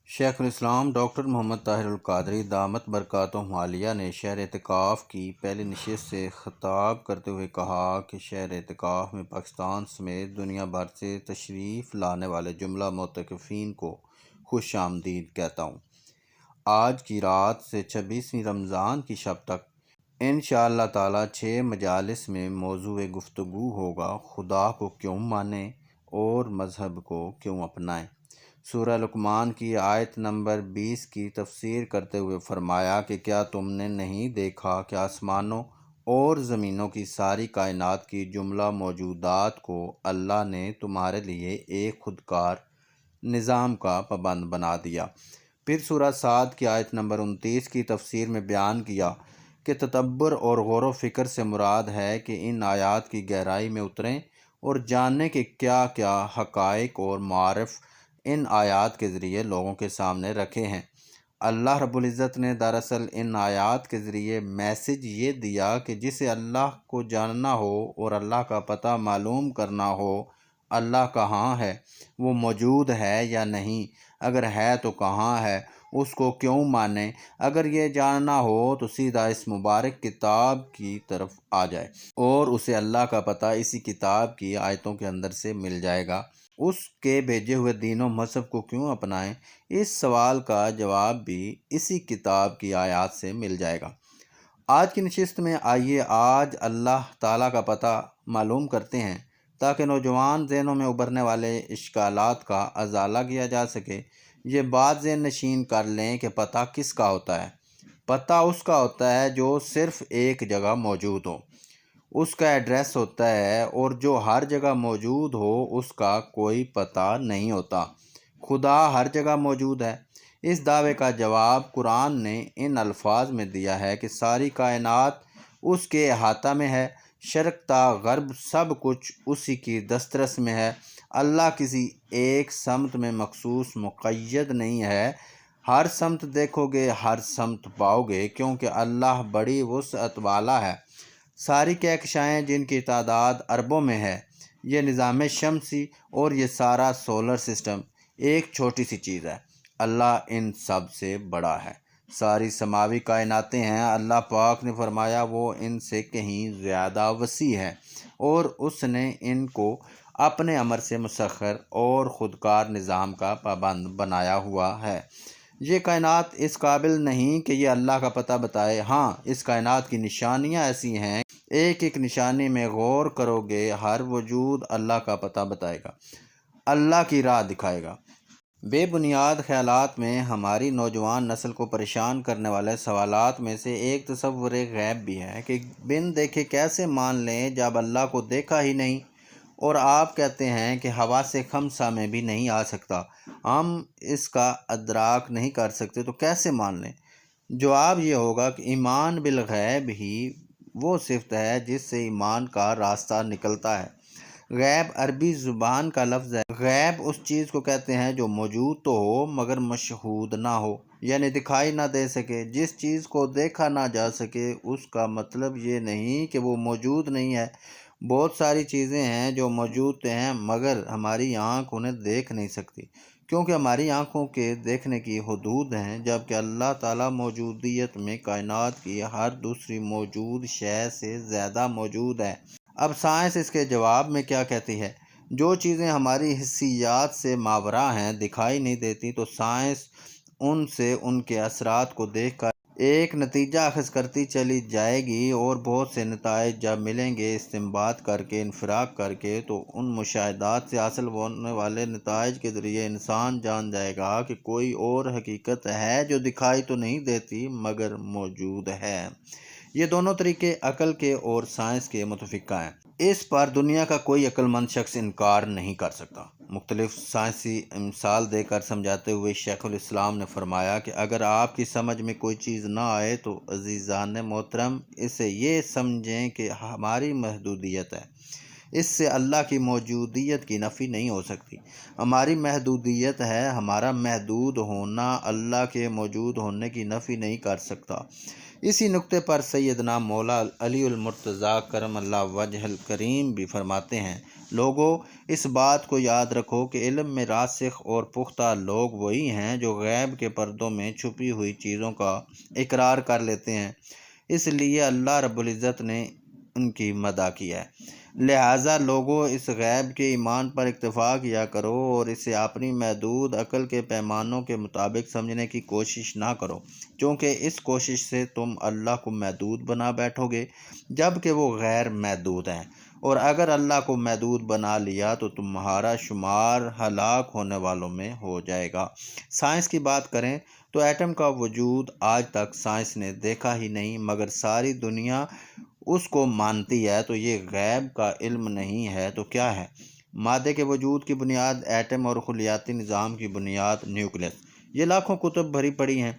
شیخ الاسلام ڈاکٹر محمد طاہر القادری دامت برکاتہم عالیہ نے شہر اعتکاف کی پہلی نشست سے خطاب کرتے ہوئے کہا کہ شہر اعتکاف میں پاکستان سمیت دنیا بھر سے تشریف لانے والے جملہ معتکفین کو خوش آمدید کہتا ہوں۔ آج کی رات سے 26ویں رمضان کی شب تک انشاءاللہ تعالی 6 مجالس میں موضوع گفتگو ہوگا، خدا کو کیوں مانیں اور مذہب کو کیوں اپنائیں۔ سورہ لقمان کی آیت نمبر 20 کی تفسیر کرتے ہوئے فرمایا کہ کیا تم نے نہیں دیکھا کہ آسمانوں اور زمینوں کی ساری کائنات کی جملہ موجودات کو اللہ نے تمہارے لیے ایک خودکار نظام کا پابند بنا دیا۔ پھر سورہ صاد کی آیت نمبر 29 کی تفسیر میں بیان کیا کہ تدبر اور غور و فکر سے مراد ہے کہ ان آیات کی گہرائی میں اتریں اور جانیں کہ کیا کیا حقائق اور معارف ان آیات کے ذریعے لوگوں کے سامنے رکھے ہیں۔ اللہ رب العزت نے دراصل ان آیات کے ذریعے میسج یہ دیا کہ جسے اللہ کو جاننا ہو اور اللہ کا پتہ معلوم کرنا ہو، اللہ کہاں ہے، وہ موجود ہے یا نہیں، اگر ہے تو کہاں ہے، اس کو کیوں مانیں۔ اگر یہ جاننا ہو تو سیدھا اس مبارک کتاب کی طرف آ جائے اور اسے اللہ کا پتہ اسی کتاب کی آیتوں کے اندر سے مل جائے گا۔ اس کے بھیجے ہوئے دین و مذہب کو کیوں اپنائیں، اس سوال کا جواب بھی اسی کتاب کی آیات سے مل جائے گا۔ آج کی نشست میں آئیے آج اللہ تعالیٰ کا پتہ معلوم کرتے ہیں تاکہ نوجوان ذہنوں میں ابھرنے والے اشکالات کا ازالہ کیا جا سکے۔ یہ بات ذہن نشین کر لیں کہ پتہ کس کا ہوتا ہے۔ پتہ اس کا ہوتا ہے جو صرف ایک جگہ موجود ہو، اس کا ایڈریس ہوتا ہے، اور جو ہر جگہ موجود ہو اس کا کوئی پتہ نہیں ہوتا۔ خدا ہر جگہ موجود ہے۔ اس دعوے کا جواب قرآن نے ان الفاظ میں دیا ہے کہ ساری کائنات اس کے احاطہ میں ہے، شرق تا غرب سب کچھ اسی کی دسترس میں ہے۔ اللہ کسی ایک سمت میں مخصوص مقید نہیں ہے، ہر سمت دیکھو گے ہر سمت پاؤ گے، کیونکہ اللہ بڑی وسعت والا ہے۔ ساری کہکشائیں جن کی تعداد اربوں میں ہے، یہ نظام شمسی اور یہ سارا سولر سسٹم ایک چھوٹی سی چیز ہے۔ اللہ ان سب سے بڑا ہے۔ ساری سماوی کائناتیں ہیں، اللہ پاک نے فرمایا وہ ان سے کہیں زیادہ وسیع ہے، اور اس نے ان کو اپنے امر سے مسخر اور خودکار نظام کا پابند بنایا ہوا ہے۔ یہ کائنات اس قابل نہیں کہ یہ اللہ کا پتہ بتائے۔ ہاں، اس کائنات کی نشانیاں ایسی ہیں، ایک ایک نشانی میں غور کرو گے ہر وجود اللہ کا پتہ بتائے گا، اللہ کی راہ دکھائے گا۔ بے بنیاد خیالات میں ہماری نوجوان نسل کو پریشان کرنے والے سوالات میں سے ایک تصور غیب بھی ہے کہ بن دیکھے کیسے مان لیں جب اللہ کو دیکھا ہی نہیں، اور آپ کہتے ہیں کہ حواس خمسہ میں بھی نہیں آ سکتا، ہم اس کا ادراک نہیں کر سکتے، تو کیسے مان لیں؟ جواب یہ ہوگا کہ ایمان بالغیب ہی وہ صفت ہے جس سے ایمان کا راستہ نکلتا ہے۔ غیب عربی زبان کا لفظ ہے۔ غیب اس چیز کو کہتے ہیں جو موجود تو ہو مگر مشہود نہ ہو، یعنی دکھائی نہ دے سکے۔ جس چیز کو دیکھا نہ جا سکے اس کا مطلب یہ نہیں کہ وہ موجود نہیں ہے۔ بہت ساری چیزیں ہیں جو موجود ہیں مگر ہماری آنکھ انہیں دیکھ نہیں سکتی، کیونکہ ہماری آنکھوں کے دیکھنے کی حدود ہیں، جبکہ اللہ تعالیٰ موجودیت میں کائنات کی ہر دوسری موجود شے سے زیادہ موجود ہے۔ اب سائنس اس کے جواب میں کیا کہتی ہے؟ جو چیزیں ہماری حسیات سے ماوراء ہیں، دکھائی نہیں دیتی، تو سائنس ان سے ان کے اثرات کو دیکھ کر ایک نتیجہ اخذ کرتی چلی جائے گی، اور بہت سے نتائج جب ملیں گے استنباط کر کے، انفراج کر کے، تو ان مشاہدات سے حاصل ہونے والے نتائج کے ذریعے انسان جان جائے گا کہ کوئی اور حقیقت ہے جو دکھائی تو نہیں دیتی مگر موجود ہے۔ یہ دونوں طریقے عقل کے اور سائنس کے متفقہ ہیں۔ اس پر دنیا کا کوئی عقل مند شخص انکار نہیں کر سکتا۔ مختلف سائنسی مثال دے کر سمجھاتے ہوئے شیخ الاسلام نے فرمایا کہ اگر آپ کی سمجھ میں کوئی چیز نہ آئے تو عزیزان محترم اسے یہ سمجھیں کہ ہماری محدودیت ہے، اس سے اللہ کی موجودیت کی نفی نہیں ہو سکتی۔ ہماری محدودیت ہے، ہمارا محدود ہونا اللہ کے موجود ہونے کی نفی نہیں کر سکتا۔ اسی نقطے پر سیدنا مولا علی المرتضیٰ کرم اللہ وجہ الکریم بھی فرماتے ہیں، لوگوں، اس بات کو یاد رکھو کہ علم میں راسخ اور پختہ لوگ وہی ہیں جو غیب کے پردوں میں چھپی ہوئی چیزوں کا اقرار کر لیتے ہیں۔ اس لیے اللہ رب العزت نے ان کی مدح کیا ہے۔ لہٰذا لوگوں، اس غیب کے ایمان پر اکتفا کیا کرو اور اسے اپنی محدود عقل کے پیمانوں کے مطابق سمجھنے کی کوشش نہ کرو، چونکہ اس کوشش سے تم اللہ کو محدود بنا بیٹھو گے جبکہ وہ غیر محدود ہیں، اور اگر اللہ کو محدود بنا لیا تو تمہارا شمار ہلاک ہونے والوں میں ہو جائے گا۔ سائنس کی بات کریں تو ایٹم کا وجود آج تک سائنس نے دیکھا ہی نہیں، مگر ساری دنیا اس کو مانتی ہے، تو یہ غیب کا علم نہیں ہے تو کیا ہے؟ مادے کے وجود کی بنیاد ایٹم اور خلیاتی نظام کی بنیاد نیوکلیس، یہ لاکھوں کتب بھری پڑی ہیں،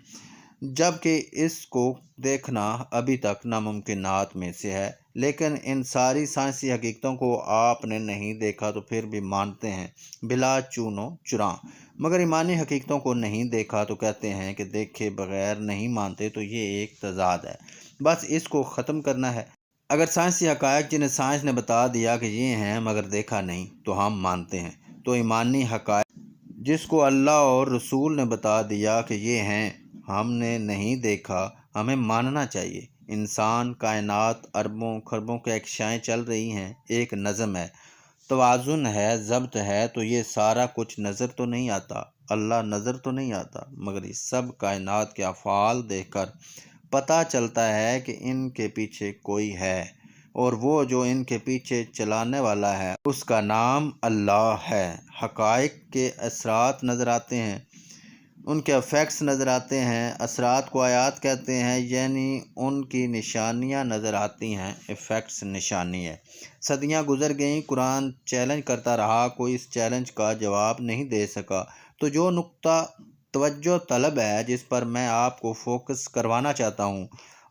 جبکہ اس کو دیکھنا ابھی تک ناممکنات میں سے ہے۔ لیکن ان ساری سائنسی حقیقتوں کو آپ نے نہیں دیکھا تو پھر بھی مانتے ہیں بلا چون و چراں، مگر ایمانی حقیقتوں کو نہیں دیکھا تو کہتے ہیں کہ دیکھے بغیر نہیں مانتے، تو یہ ایک تضاد ہے، بس اس کو ختم کرنا ہے۔ اگر سائنسی حقائق جنہیں سائنس نے بتا دیا کہ یہ ہیں مگر دیکھا نہیں تو ہم مانتے ہیں، تو ایمانی حقائق جس کو اللہ اور رسول نے بتا دیا کہ یہ ہیں، ہم نے نہیں دیکھا، ہمیں ماننا چاہیے۔ انسان، کائنات، اربوں خربوں کے اکشائیں چل رہی ہیں، ایک نظم ہے، توازن ہے، ضبط ہے، تو یہ سارا کچھ نظر تو نہیں آتا، اللہ نظر تو نہیں آتا، مگر یہ سب کائنات کے افعال دیکھ کر پتہ چلتا ہے کہ ان کے پیچھے کوئی ہے، اور وہ جو ان کے پیچھے چلانے والا ہے اس کا نام اللہ ہے۔ حقائق کے اثرات نظر آتے ہیں، ان کے ایفیکٹس نظر آتے ہیں، اثرات کو آیات کہتے ہیں، یعنی ان کی نشانیاں نظر آتی ہیں، ایفیکٹس نشانی ہے۔ صدیاں گزر گئیں، قرآن چیلنج کرتا رہا، کوئی اس چیلنج کا جواب نہیں دے سکا۔ تو جو نقطہ توجہ طلب ہے جس پر میں آپ کو فوکس کروانا چاہتا ہوں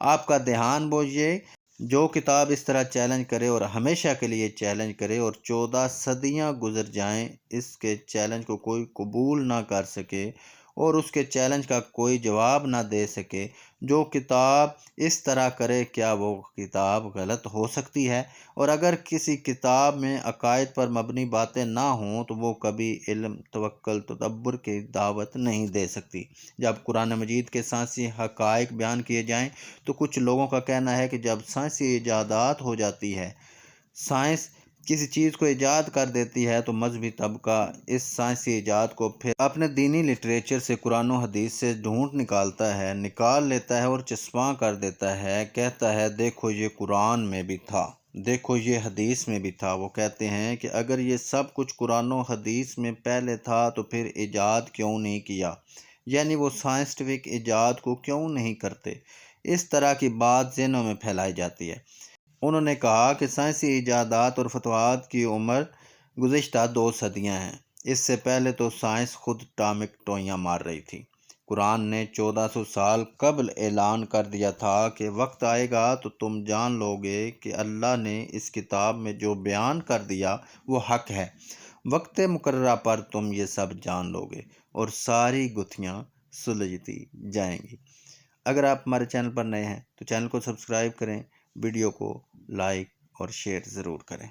آپ کا دھیان، وہ یہ: جو کتاب اس طرح چیلنج کرے اور ہمیشہ کے لیے چیلنج کرے اور 14 صدیاں گزر جائیں اس کے چیلنج کو کوئی قبول نہ کر سکے اور اس کے چیلنج کا کوئی جواب نہ دے سکے، جو کتاب اس طرح کرے، کیا وہ کتاب غلط ہو سکتی ہے؟ اور اگر کسی کتاب میں عقائد پر مبنی باتیں نہ ہوں تو وہ کبھی علم، توکل، تدبر کی دعوت نہیں دے سکتی۔ جب قرآن مجید کے سائنسی حقائق بیان کیے جائیں تو کچھ لوگوں کا کہنا ہے کہ جب سائنسی ایجادات ہو جاتی ہے، سائنس کسی چیز کو ایجاد کر دیتی ہے تو مذہبی طبقہ اس سائنسی ایجاد کو پھر اپنے دینی لٹریچر سے، قرآن و حدیث سے ڈھونڈ نکال لیتا ہے اور چسپاں کر دیتا ہے، کہتا ہے دیکھو یہ قرآن میں بھی تھا، دیکھو یہ حدیث میں بھی تھا۔ وہ کہتے ہیں کہ اگر یہ سب کچھ قرآن و حدیث میں پہلے تھا تو پھر ایجاد کیوں نہیں کیا، یعنی وہ سائنٹیفک ایجاد کو کیوں نہیں کرتے؟ اس طرح کی بات ذہنوں میں پھیلائی جاتی ہے۔ انہوں نے کہا کہ سائنسی ایجادات اور فتوحات کی عمر گزشتہ 2 صدیاں ہیں، اس سے پہلے تو سائنس خود ٹامک ٹوئیاں مار رہی تھی۔ قرآن نے 1400 سال قبل اعلان کر دیا تھا کہ وقت آئے گا تو تم جان لو گے کہ اللہ نے اس کتاب میں جو بیان کر دیا وہ حق ہے، وقت مقررہ پر تم یہ سب جان لو گے اور ساری گتھیاں سلجھتی جائیں گی۔ اگر آپ ہمارے چینل پر نئے ہیں تو چینل کو سبسکرائب کریں، ویڈیو کو لائک اور شیئر ضرور کریں۔